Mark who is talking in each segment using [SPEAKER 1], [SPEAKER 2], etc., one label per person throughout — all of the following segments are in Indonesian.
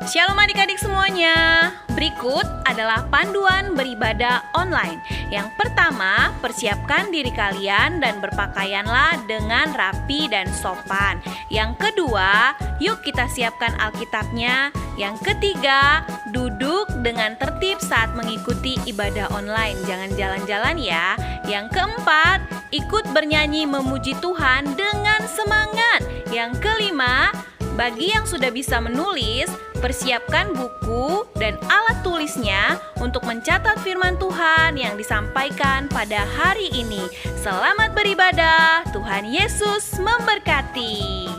[SPEAKER 1] Shalom adik-adik semuanya. Berikut adalah panduan beribadah online. Yang pertama, persiapkan diri kalian dan berpakaianlah dengan rapi dan sopan. Yang kedua, yuk kita siapkan Alkitabnya. Yang ketiga, duduk dengan tertib saat mengikuti ibadah online. Jangan jalan-jalan ya. Yang keempat, ikut bernyanyi memuji Tuhan dengan semangat. Yang kelima, bagi yang sudah bisa menulis, persiapkan buku dan alat tulisnya untuk mencatat firman Tuhan yang disampaikan pada hari ini. Selamat beribadah, Tuhan Yesus memberkati.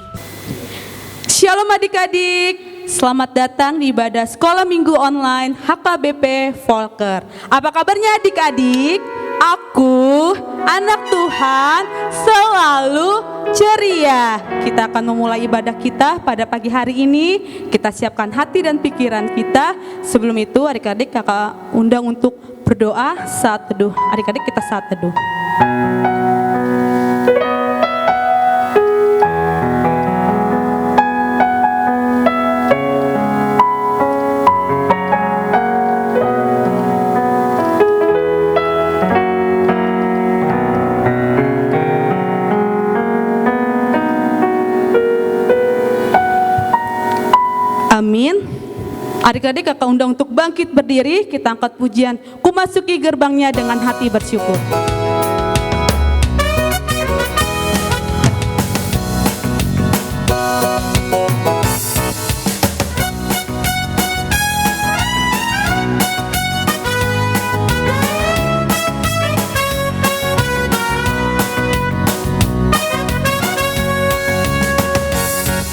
[SPEAKER 2] Shalom adik-adik, selamat datang di ibadah Sekolah Minggu Online HKBP Volker. Apa kabarnya adik-adik? Aku, anak Tuhan, selalu ceria. Kita akan memulai ibadah kita pada pagi hari ini. Kita siapkan hati dan pikiran kita. Sebelum itu adik-adik kakak undang untuk berdoa saat teduh. Adik-adik kita saat teduh. Amin. Adik-adik kakak undang untuk bangkit berdiri. Kita angkat pujian, ku masuki gerbangnya dengan hati bersyukur.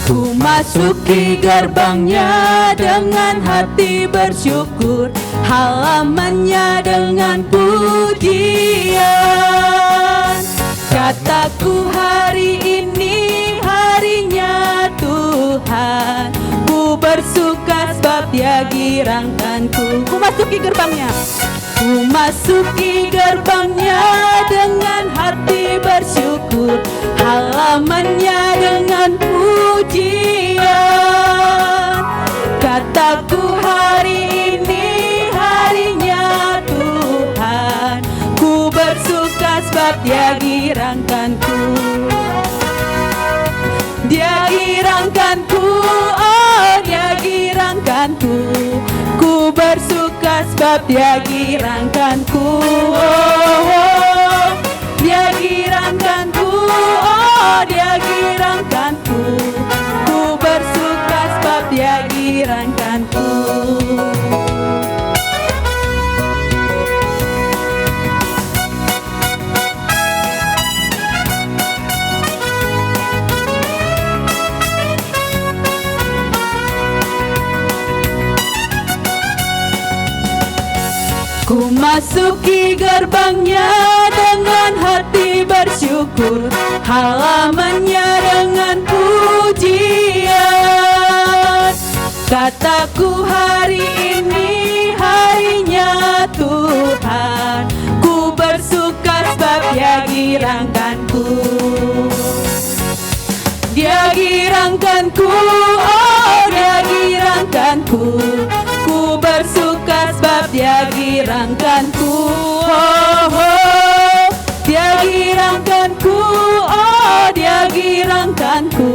[SPEAKER 2] Ku masuki gerbangnya dengan hati bersyukur, halamannya dengan pujian. Kataku hari ini harinya Tuhan, ku bersuka sebab Dia girangkanku. Ku masuki gerbangnya, ku masuki gerbangnya dengan hati bersyukur, halamannya dengan pujian. Kataku hari ini harinya Tuhan, ku bersuka sebab Dia girangkanku. Dia girangkanku, oh Dia girangkanku. Ku bersuka sebab Dia girangkanku, oh. Dia girangkanku, oh Dia girangkanku. Ku bersuka sebab Dia girangkanku. Ku masuki gerbangnya dengan hati bersyukur, halamannya dengan pujian. Kataku hari ini harinya Tuhan, ku bersuka sebab Dia girangkanku. Dia girangkanku, oh Dia girangkanku. Ku bersuka sebab Dia girangkanku, oh, oh. Dia girangkanku, oh Dia girangkanku.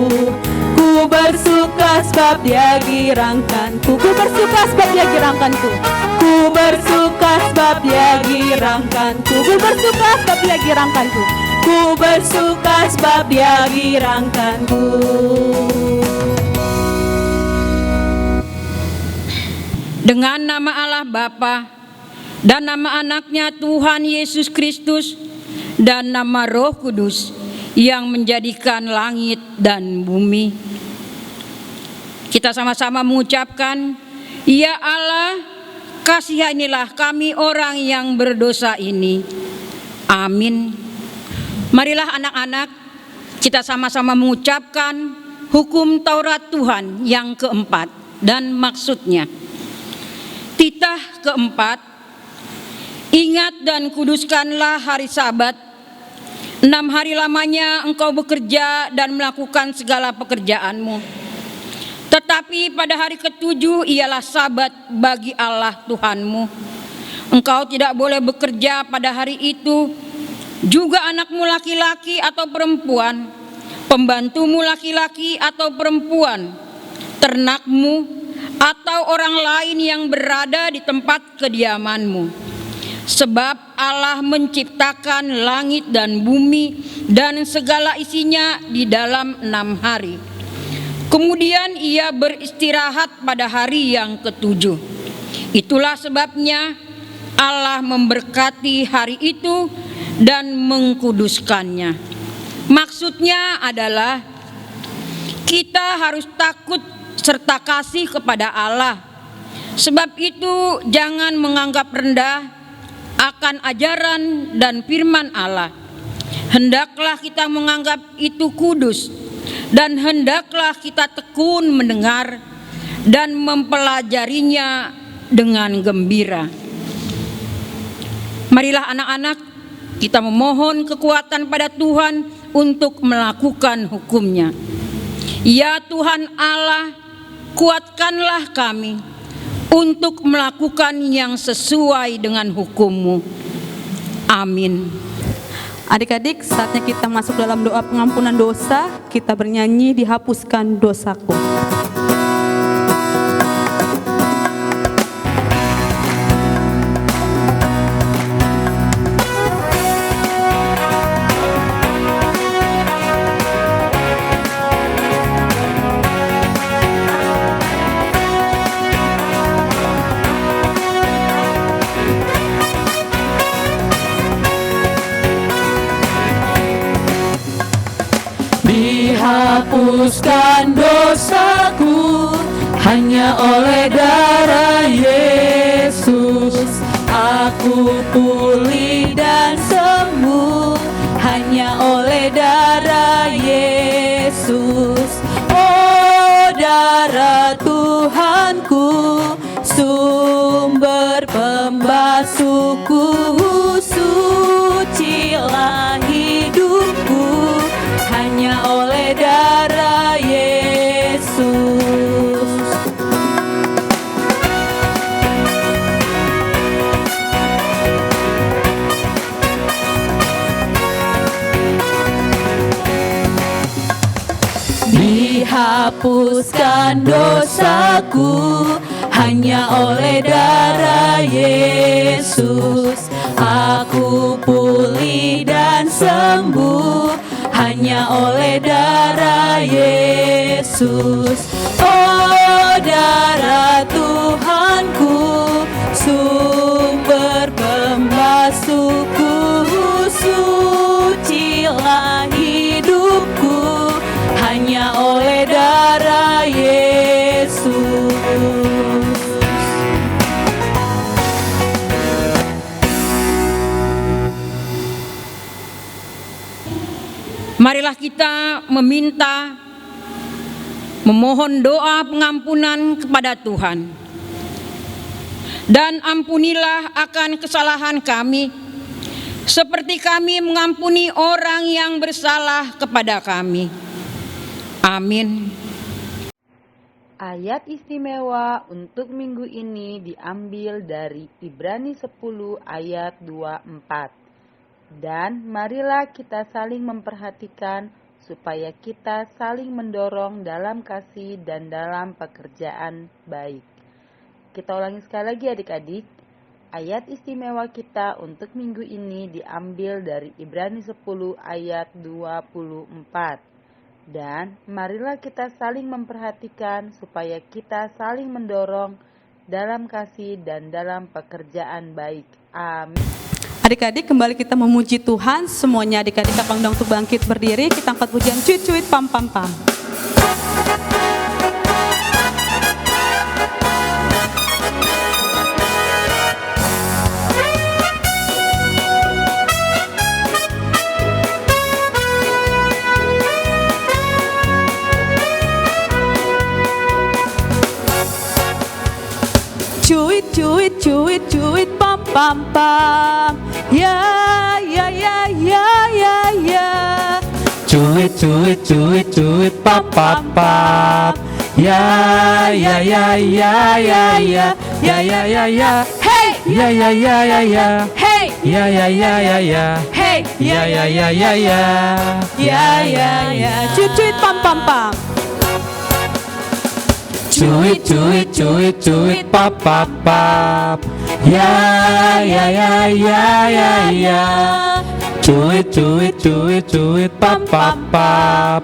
[SPEAKER 2] Ku bersuka sebab Dia girangkanku. Ku bersuka sebab Dia girangkanku. Ku bersuka sebab Dia girangkanku. Ku bersuka sebab Dia girangkanku. Ku bersuka sebab Dia girangkanku.
[SPEAKER 3] Dengan nama Allah Bapa dan nama anaknya Tuhan Yesus Kristus dan nama Roh Kudus yang menjadikan langit dan bumi. Kita sama-sama mengucapkan, ya Allah, kasihanilah kami orang yang berdosa ini. Amin. Marilah anak-anak, kita sama-sama mengucapkan hukum Taurat Tuhan yang keempat dan maksudnya. Titah keempat, ingat dan kuduskanlah hari Sabat. 6 hari lamanya engkau bekerja dan melakukan segala pekerjaanmu. Tetapi pada hari ketujuh ialah sabat bagi Allah Tuhanmu. Engkau tidak boleh bekerja pada hari itu, juga anakmu laki-laki atau perempuan, pembantumu laki-laki atau perempuan, ternakmu, atau orang lain yang berada di tempat kediamanmu. Sebab Allah menciptakan langit dan bumi dan segala isinya di dalam 6 hari. Kemudian ia beristirahat pada hari yang ketujuh. Itulah sebabnya Allah memberkati hari itu dan mengkuduskannya. Maksudnya adalah kita harus takut serta kasih kepada Allah. Sebab itu jangan menganggap rendah akan ajaran dan firman Allah. Hendaklah kita menganggap itu kudus, dan hendaklah kita tekun mendengar dan mempelajarinya dengan gembira. Marilah anak-anak, kita memohon kekuatan pada Tuhan untuk melakukan hukum-Nya. Ya Tuhan Allah, kuatkanlah kami untuk melakukan yang sesuai dengan hukum-Mu. Amin.
[SPEAKER 2] Adik-adik, saatnya kita masuk dalam doa pengampunan dosa. Kita bernyanyi "Dihapuskan Dosaku". Dihapuskan dosaku hanya oleh darah Yesus. Aku pulih dan sembuh hanya oleh darah Yesus. Oh, darah Tuhanku, sumber pembasuhku, sucilah hidupku hanya oleh darah Yesus. Dihapuskan dosaku hanya oleh darah Yesus. Aku pulih dan sembuh hanya oleh darah Yesus. Oh, darah Tuhanku, sumber pembasuhku, sucilah hidupku hanya oleh darah Yesus.
[SPEAKER 3] Marilah kita memohon doa pengampunan kepada Tuhan. Dan ampunilah akan kesalahan kami, seperti kami mengampuni orang yang bersalah kepada kami. Amin.
[SPEAKER 4] Ayat istimewa untuk minggu ini diambil dari Ibrani 10 ayat 24. Dan marilah kita saling memperhatikan supaya kita saling mendorong dalam kasih dan dalam pekerjaan baik. Kita ulangi sekali lagi adik-adik. Ayat istimewa kita untuk minggu ini diambil dari Ibrani 10 ayat 24. Dan marilah kita saling memperhatikan supaya kita saling mendorong dalam kasih dan dalam pekerjaan baik. Amin.
[SPEAKER 2] Adik-adik, kembali kita memuji Tuhan. Semuanya adik-adik kita undang untuk bangkit berdiri. Kita angkat pujian cuit-cuit pam-pam-pam. Cuit, cuit, cuit, cuit, pam, pam, pam. Ya, ya, ya, ya, ya, ya.
[SPEAKER 5] Cuit, cuit, cuit, cuit, pam, pam, pam. Ya ya ya ya ya ya ya ya ya ya.
[SPEAKER 2] Hey,
[SPEAKER 5] Ya ya ya ya ya.
[SPEAKER 2] hey,
[SPEAKER 5] Ya ya ya ya ya.
[SPEAKER 2] hey,
[SPEAKER 5] Ya ya ya ya ya.
[SPEAKER 2] ya ya ya. Cuit pam pam pam.
[SPEAKER 5] Cuit cuit cuit cuit pap pap pap. Ya ya ya ya ya ya. Cuit cuit cuit cuit pap pap pap.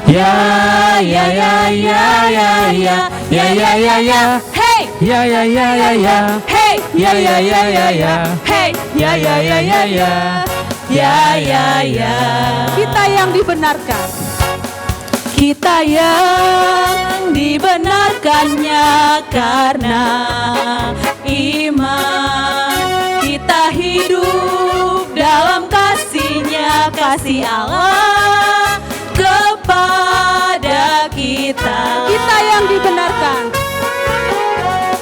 [SPEAKER 5] Ya ya ya ya ya ya ya ya ya ya.
[SPEAKER 2] Hey,
[SPEAKER 5] Ya ya ya ya ya.
[SPEAKER 2] hey,
[SPEAKER 5] Ya ya ya ya ya.
[SPEAKER 2] hey,
[SPEAKER 5] Ya ya ya ya ya.
[SPEAKER 2] ya ya ya. Kita yang dibenarkan. Kita yang dibenarkannya karena iman. Kita hidup dalam kasih-Nya, kasih Allah kepada kita. Kita yang dibenarkan.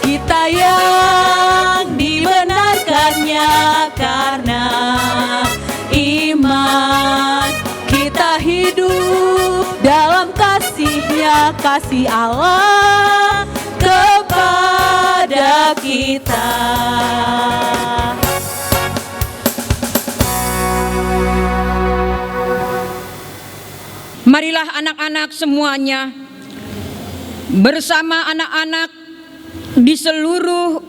[SPEAKER 2] Kita yang dibenarkannya karena iman. Kita hidup dalam kasih-Nya, kasih Allah kepada kita.
[SPEAKER 3] Marilah anak-anak semuanya bersama anak-anak di seluruh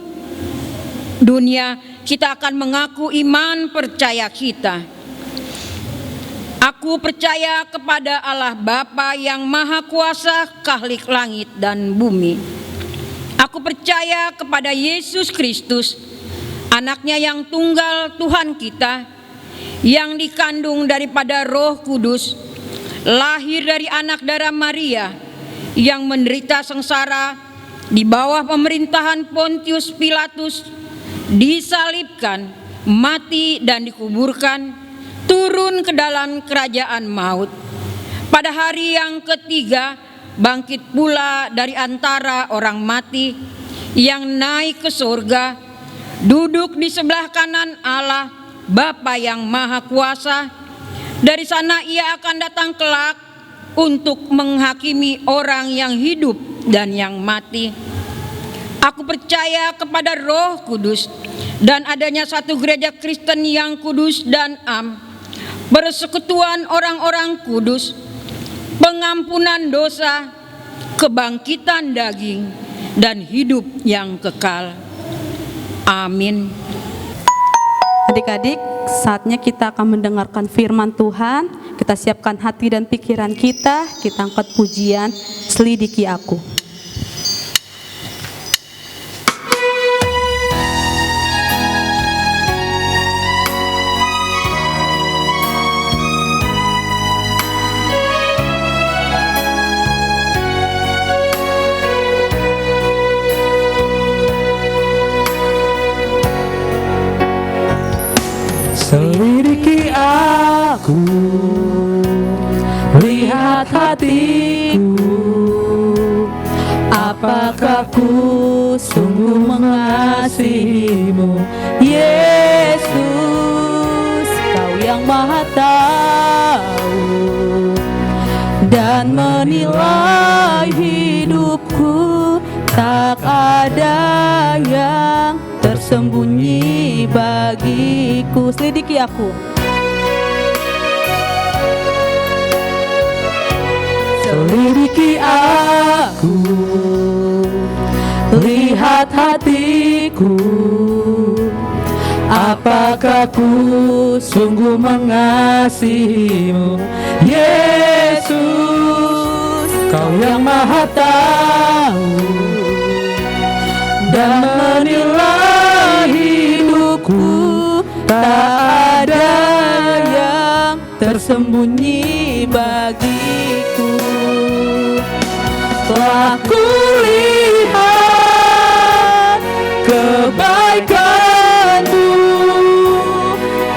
[SPEAKER 3] dunia kita akan mengaku iman percaya kita. Aku percaya kepada Allah Bapa yang Maha Kuasa, Khalik langit dan bumi. Aku percaya kepada Yesus Kristus, anaknya yang tunggal Tuhan kita, yang dikandung daripada Roh Kudus, lahir dari anak darah Maria, yang menderita sengsara di bawah pemerintahan Pontius Pilatus, disalibkan, mati dan dikuburkan, turun ke dalam kerajaan maut. Pada hari yang ketiga bangkit pula dari antara orang mati, yang naik ke surga, duduk di sebelah kanan Allah Bapa yang Maha Kuasa. Dari sana Ia akan datang kelak untuk menghakimi orang yang hidup dan yang mati. Aku percaya kepada Roh Kudus dan adanya satu gereja Kristen yang kudus dan am, persekutuan orang-orang kudus, pengampunan dosa, kebangkitan daging, dan hidup yang kekal. Amin.
[SPEAKER 2] Adik-adik, saatnya kita akan mendengarkan firman Tuhan. Kita siapkan hati dan pikiran kita angkat pujian Selidiki Aku.
[SPEAKER 5] Selidiki aku, lihat hatiku, apakah ku sungguh mengasihimu,
[SPEAKER 2] Yesus, Kau yang Maha Tahu dan menilai hidupku, tak ada yang tersembunyi bagiku. Selidiki aku.
[SPEAKER 5] selidiki aku, lihat hatiku, apakah ku sungguh mengasihimu, Yesus, Kau yang Maha Tahu dan menilai hidupku, tak ada yang
[SPEAKER 2] tersembunyi bagiku. Telah kulihat kebaikan-Mu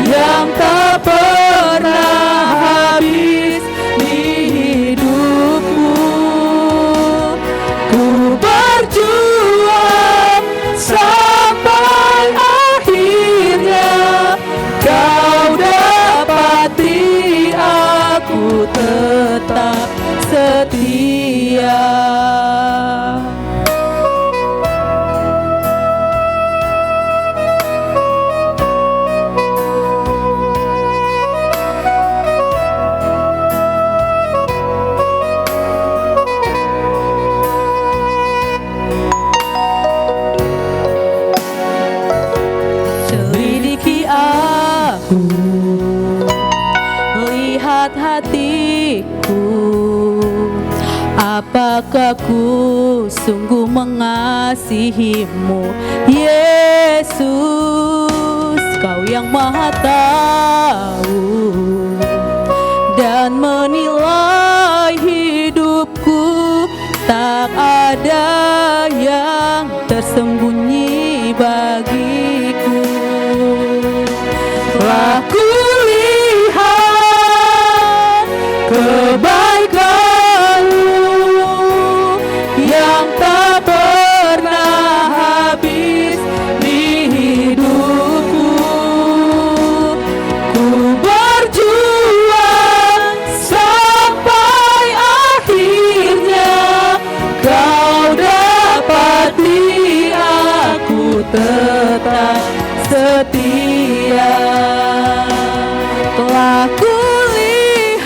[SPEAKER 2] yang tak pernah habis di hidupku. Ku berjuang sampai akhirnya Kau dapati aku tetap setia. Maka ku sungguh mengasihimu, Yesus. Kau yang maha tahu dan menilai hidupku, tak ada yang tersembunyi bagiku. Telah kulihat kebaikan-Mu yang tak pernah habis di hidupku. Ku berjuang sampai akhirnya Kau dapati aku tetap setia. Telah kulihat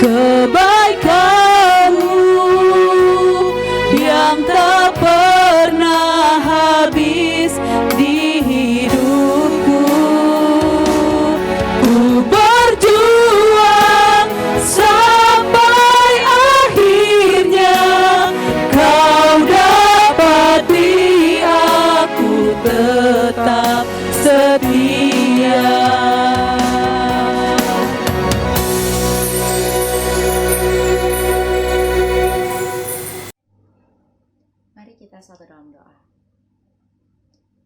[SPEAKER 2] kebaikan-Mu yang tak pernah habis di hidupku. Ku berjuang sampai akhirnya Kau dapati aku tetap setia.
[SPEAKER 6] Mari kita satu dalam doa.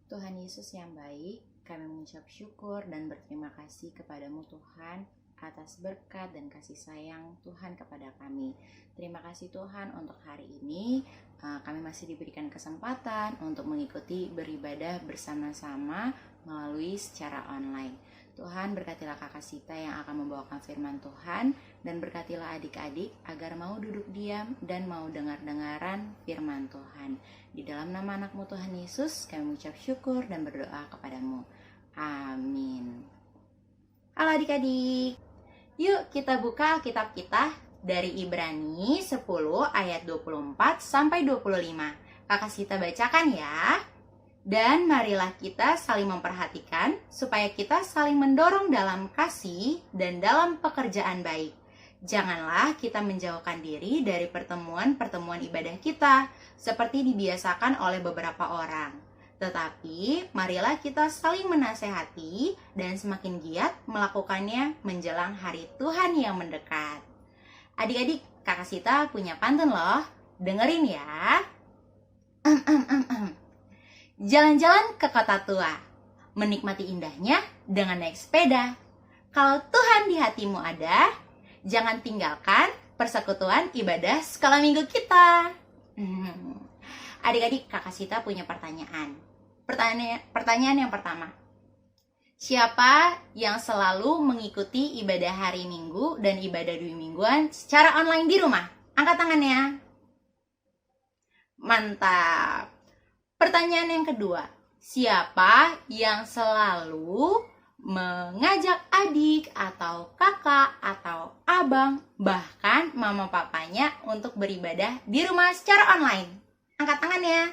[SPEAKER 6] Tuhan Yesus yang baik, kami mengucap syukur dan berterima kasih kepadamu Tuhan atas berkat dan kasih sayang Tuhan kepada kami. Terima kasih Tuhan untuk hari ini kami masih diberikan kesempatan untuk mengikuti beribadah bersama-sama melalui secara online. Tuhan berkatilah kakak Sita yang akan membawakan firman Tuhan, dan berkatilah adik-adik agar mau duduk diam dan mau dengar-dengaran firman Tuhan. Di dalam nama anak-Mu Tuhan Yesus kami mengucap syukur dan berdoa kepadamu. Amin. Halo adik-adik, yuk kita buka Alkitab kita dari Ibrani 10 ayat 24 sampai 25. Kakak Sita bacakan ya. Dan marilah kita saling memperhatikan supaya kita saling mendorong dalam kasih dan dalam pekerjaan baik. Janganlah kita menjauhkan diri dari pertemuan-pertemuan ibadah kita seperti dibiasakan oleh beberapa orang. Tetapi marilah kita saling menasehati dan semakin giat melakukannya menjelang hari Tuhan yang mendekat. Adik-adik, kakak Sita punya pantun loh. Dengerin ya. Jalan-jalan ke kota tua, menikmati indahnya dengan naik sepeda. Kalau Tuhan di hatimu ada, jangan tinggalkan persekutuan ibadah sekolah minggu kita. Adik-adik, kakak Sita punya pertanyaan. Pertanyaan yang pertama. Siapa yang selalu mengikuti ibadah hari Minggu dan ibadah dua mingguan secara online di rumah? Angkat tangannya. Mantap. Pertanyaan yang kedua. Siapa yang selalu mengajak adik atau kakak atau abang, bahkan mama papanya untuk beribadah di rumah secara online? Angkat tangannya.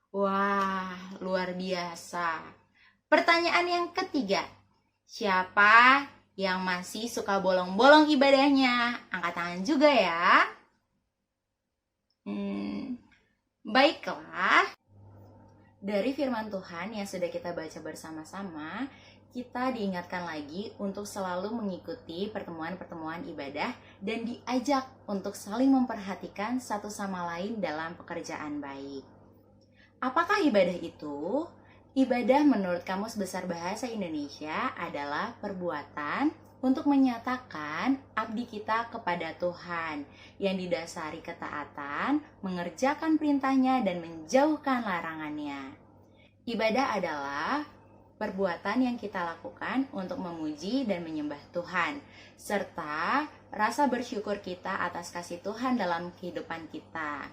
[SPEAKER 6] Wah, luar biasa. Pertanyaan yang ketiga. Siapa yang masih suka bolong-bolong ibadahnya? Angkat tangan juga ya. Baiklah. Dari firman Tuhan yang sudah kita baca bersama-sama, kita diingatkan lagi untuk selalu mengikuti pertemuan-pertemuan ibadah dan diajak untuk saling memperhatikan satu sama lain dalam pekerjaan baik. Apakah ibadah itu? Ibadah menurut Kamus Besar Bahasa Indonesia adalah perbuatan untuk menyatakan abdi kita kepada Tuhan yang didasari ketaatan, mengerjakan perintahnya dan menjauhkan larangannya. Ibadah adalah perbuatan yang kita lakukan untuk memuji dan menyembah Tuhan, serta rasa bersyukur kita atas kasih Tuhan dalam kehidupan kita.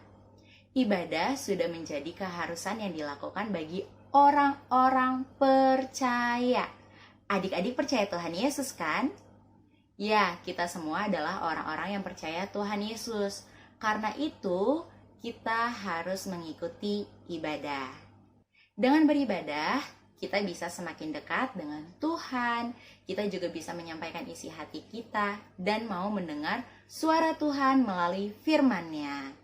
[SPEAKER 6] Ibadah sudah menjadi keharusan yang dilakukan bagi orang-orang percaya. Adik-adik percaya Tuhan Yesus kan? Ya, kita semua adalah orang-orang yang percaya Tuhan Yesus. Karena itu, kita harus mengikuti ibadah. Dengan beribadah, kita bisa semakin dekat dengan Tuhan. Kita juga bisa menyampaikan isi hati kita dan mau mendengar suara Tuhan melalui firman-Nya.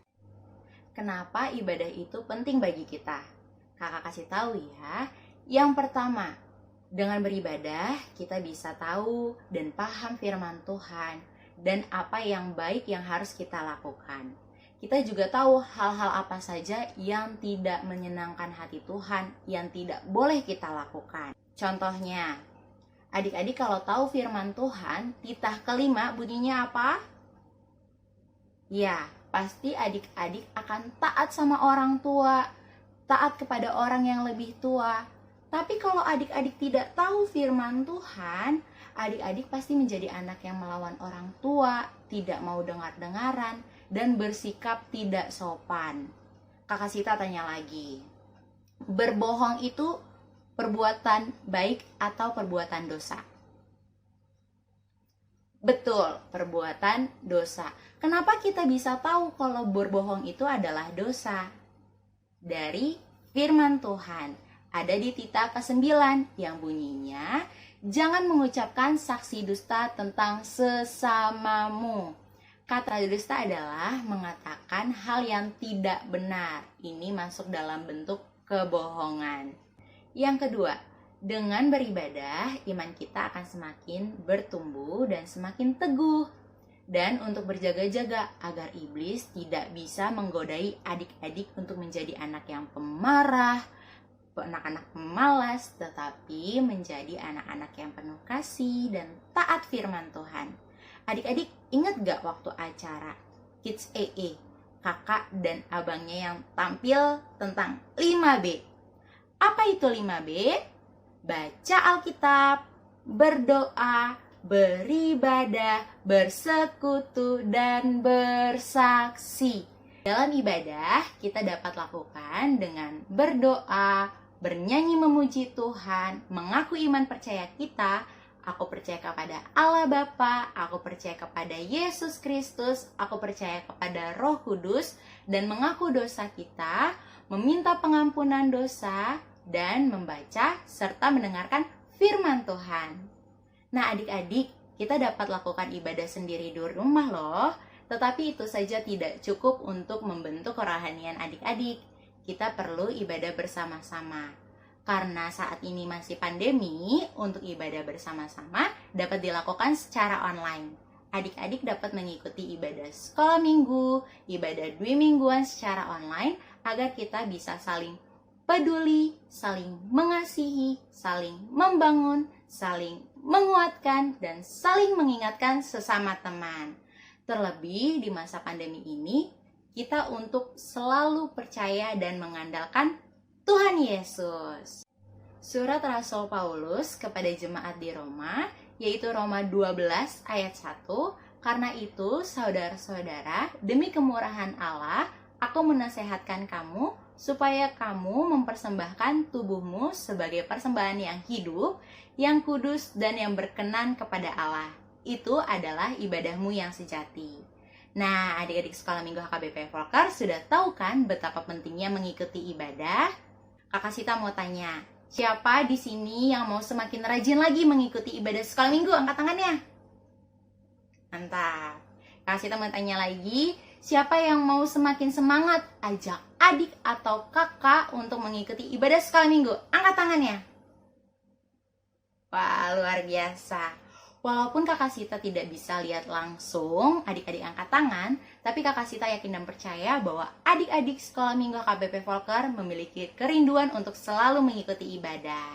[SPEAKER 6] Kenapa ibadah itu penting bagi kita? Kakak kasih tahu ya. Yang pertama, dengan beribadah kita bisa tahu dan paham firman Tuhan dan apa yang baik yang harus kita lakukan. Kita juga tahu hal-hal apa saja yang tidak menyenangkan hati Tuhan, yang tidak boleh kita lakukan. Contohnya, adik-adik kalau tahu firman Tuhan, titah kelima bunyinya apa? Ya, pasti adik-adik akan taat sama orang tua, taat kepada orang yang lebih tua. Tapi kalau adik-adik tidak tahu firman Tuhan, adik-adik pasti menjadi anak yang melawan orang tua, tidak mau dengar-dengaran, dan bersikap tidak sopan. Kakak Sita tanya lagi, berbohong itu perbuatan baik atau perbuatan dosa? Betul, perbuatan dosa. Kenapa kita bisa tahu kalau berbohong itu adalah dosa? Dari firman Tuhan. Ada di titah ke-9 yang bunyinya, jangan mengucapkan saksi dusta tentang sesamamu. Kata dusta adalah mengatakan hal yang tidak benar. Ini masuk dalam bentuk kebohongan. Yang kedua, dengan beribadah, iman kita akan semakin bertumbuh dan semakin teguh. Dan untuk berjaga-jaga agar iblis tidak bisa menggodai adik-adik untuk menjadi anak yang pemarah, anak-anak pemalas, tetapi menjadi anak-anak yang penuh kasih dan taat firman Tuhan. Adik-adik ingat gak waktu acara Kids EE, kakak dan abangnya yang tampil tentang 5B? Apa itu 5B? Baca Alkitab, berdoa, beribadah, bersekutu, dan bersaksi. Dalam ibadah kita dapat lakukan dengan berdoa, bernyanyi memuji Tuhan, mengaku iman percaya kita. Aku percaya kepada Allah Bapa, aku percaya kepada Yesus Kristus, aku percaya kepada Roh Kudus, dan mengaku dosa kita, meminta pengampunan dosa, dan membaca serta mendengarkan firman Tuhan. Nah adik-adik, kita dapat lakukan ibadah sendiri di rumah loh, tetapi itu saja tidak cukup untuk membentuk kerohanian adik-adik. Kita perlu ibadah bersama-sama. Karena saat ini masih pandemi, untuk ibadah bersama-sama dapat dilakukan secara online. Adik-adik dapat mengikuti ibadah sekolah minggu, ibadah 2 mingguan secara online, agar kita bisa saling peduli, saling mengasihi, saling membangun, saling menguatkan, dan saling mengingatkan sesama teman. Terlebih di masa pandemi ini, kita untuk selalu percaya dan mengandalkan Tuhan Yesus. Surat Rasul Paulus kepada jemaat di Roma, yaitu Roma 12 ayat 1, karena itu saudara-saudara, demi kemurahan Allah, aku menasehatkan kamu supaya kamu mempersembahkan tubuhmu sebagai persembahan yang hidup, yang kudus, dan yang berkenan kepada Allah. Itu adalah ibadahmu yang sejati. Nah, adik-adik sekolah minggu HKBP Volker sudah tahu kan betapa pentingnya mengikuti ibadah? Kakak Sita mau tanya, siapa di sini yang mau semakin rajin lagi mengikuti ibadah sekolah minggu? Angkat tangannya. Mantap. Kakak Sita mau tanya lagi, siapa yang mau semakin semangat ajak adik atau kakak untuk mengikuti ibadah sekolah minggu? Angkat tangannya. Wah, luar biasa. Walaupun Kakak Sita tidak bisa lihat langsung adik-adik angkat tangan, tapi Kakak Sita yakin dan percaya bahwa adik-adik sekolah minggu HKBP Volker memiliki kerinduan untuk selalu mengikuti ibadah.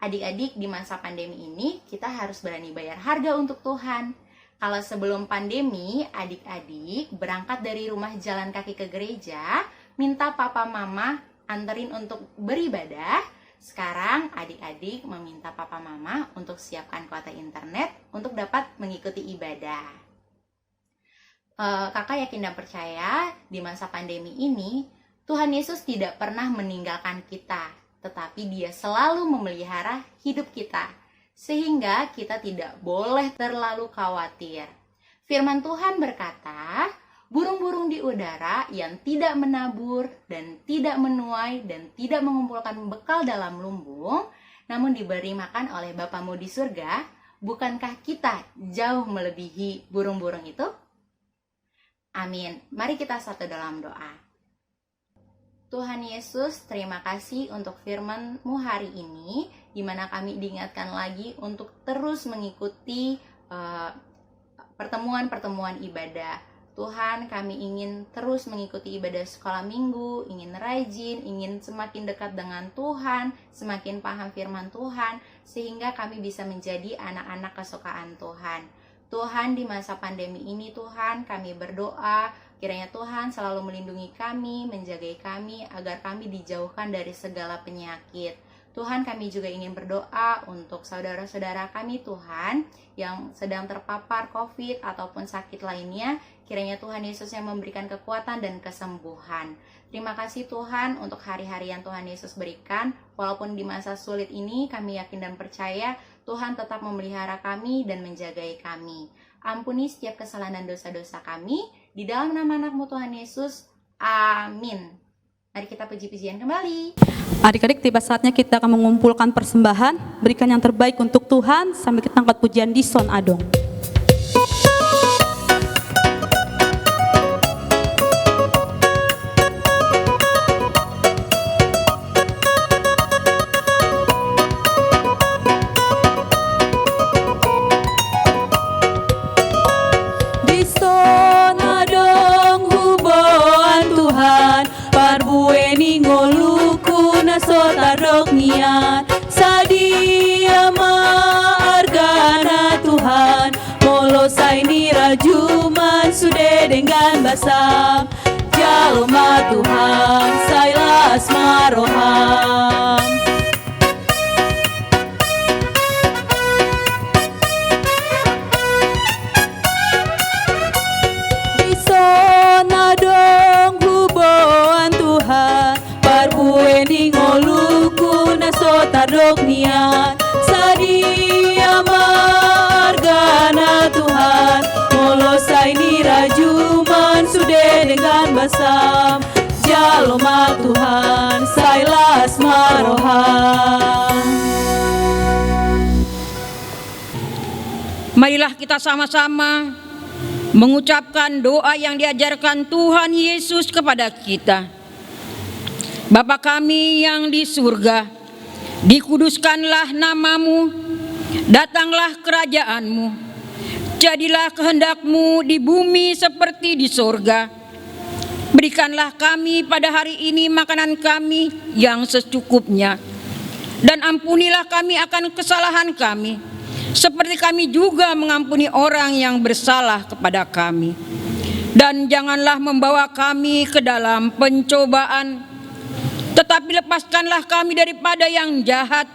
[SPEAKER 6] Adik-adik, di masa pandemi ini kita harus berani bayar harga untuk Tuhan. Kalau sebelum pandemi, adik-adik berangkat dari rumah jalan kaki ke gereja, minta papa mama anterin untuk beribadah. Sekarang adik-adik meminta papa mama untuk siapkan kuota internet untuk dapat mengikuti ibadah. Kakak yakin dan percaya di masa pandemi ini Tuhan Yesus tidak pernah meninggalkan kita, tetapi Dia selalu memelihara hidup kita, sehingga kita tidak boleh terlalu khawatir. Firman Tuhan berkata, burung-burung di udara yang tidak menabur dan tidak menuai dan tidak mengumpulkan bekal dalam lumbung, namun diberi makan oleh Bapamu di surga, bukankah kita jauh melebihi burung-burung itu? Amin. Mari kita satu dalam doa. Tuhan Yesus, terima kasih untuk firman-Mu hari ini, di mana kami diingatkan lagi untuk terus mengikuti pertemuan-pertemuan ibadah. Tuhan, kami ingin terus mengikuti ibadah sekolah minggu, ingin rajin, ingin semakin dekat dengan Tuhan, semakin paham firman Tuhan, sehingga kami bisa menjadi anak-anak kesukaan Tuhan. Tuhan, di masa pandemi ini Tuhan, kami berdoa, kiranya Tuhan selalu melindungi kami, menjagai kami, agar kami dijauhkan dari segala penyakit. Tuhan, kami juga ingin berdoa untuk saudara-saudara kami Tuhan, yang sedang terpapar COVID ataupun sakit lainnya, kiranya Tuhan Yesus yang memberikan kekuatan dan kesembuhan. Terima kasih Tuhan untuk hari-hari yang Tuhan Yesus berikan, walaupun di masa sulit ini kami yakin dan percaya Tuhan tetap memelihara kami dan menjagai kami. Ampuni setiap kesalahan dan dosa-dosa kami, di dalam nama anak-Mu Tuhan Yesus, amin. Mari kita puji-pujian kembali.
[SPEAKER 2] Adik-adik, tiba saatnya kita akan mengumpulkan persembahan, berikan yang terbaik untuk Tuhan, sambil kita angkat pujian di Son Adong. Di Son Adong huboan Tuhan, parbueni ngoluku nasotadok nian, sadia maargana Tuhan, molosai ni rajuman sude dengan basam, jalma Tuhan sailas maroham. Di Son Adong huboan Tuhan, parbueni ngoluku nasotadok nian, sadia margana Tuhan, molosai ni rajuman sude dengan basam, jalma Tuhan sailas maroham.
[SPEAKER 3] Marilah kita sama-sama mengucapkan doa yang diajarkan Tuhan Yesus kepada kita. Bapa kami yang di surga, dikuduskanlah nama-Mu, datanglah kerajaan-Mu, jadilah kehendak-Mu di bumi seperti di surga. Berikanlah kami pada hari ini makanan kami yang secukupnya, dan ampunilah kami akan kesalahan kami, seperti kami juga mengampuni orang yang bersalah kepada kami. Dan janganlah membawa kami ke dalam pencobaan, tetapi lepaskanlah kami daripada yang jahat,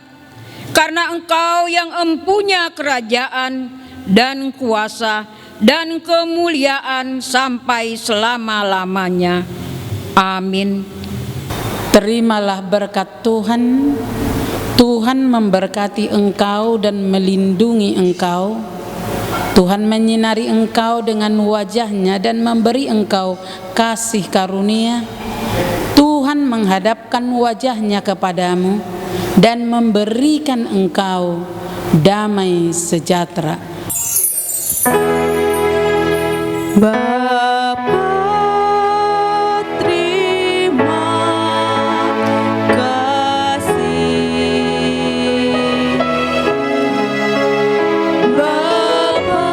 [SPEAKER 3] karena Engkau yang empunya kerajaan dan kuasa dan kemuliaan sampai selama-lamanya. Amin.
[SPEAKER 7] Terimalah berkat Tuhan. Tuhan memberkati engkau dan melindungi engkau. Tuhan menyinari engkau dengan wajah-Nya dan memberi engkau kasih karunia. Tuhan menghadapkan wajah-Nya kepadamu dan memberikan engkau damai sejahtera.
[SPEAKER 2] Bapa, terima kasih. Bapa,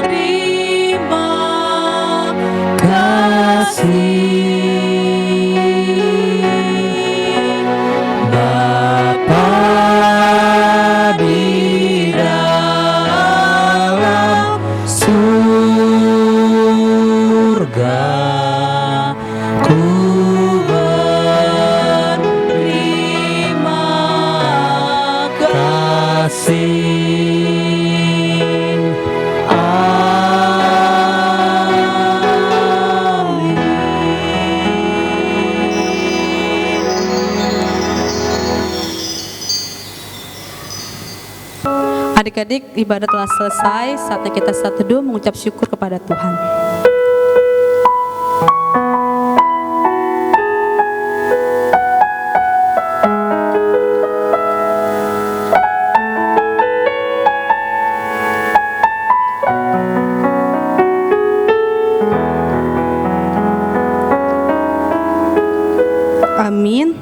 [SPEAKER 2] terima kasih.
[SPEAKER 5] Bapa di dalam surga, ku berterima kasih.
[SPEAKER 2] Adik-adik, ibadah telah selesai, saatnya kita satu teduh mengucap syukur kepada Tuhan. Amin.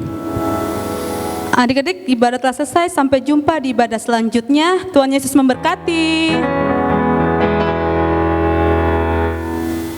[SPEAKER 2] Adik-adik, ibadah telah selesai. Sampai jumpa di ibadah selanjutnya. Tuhan Yesus memberkati.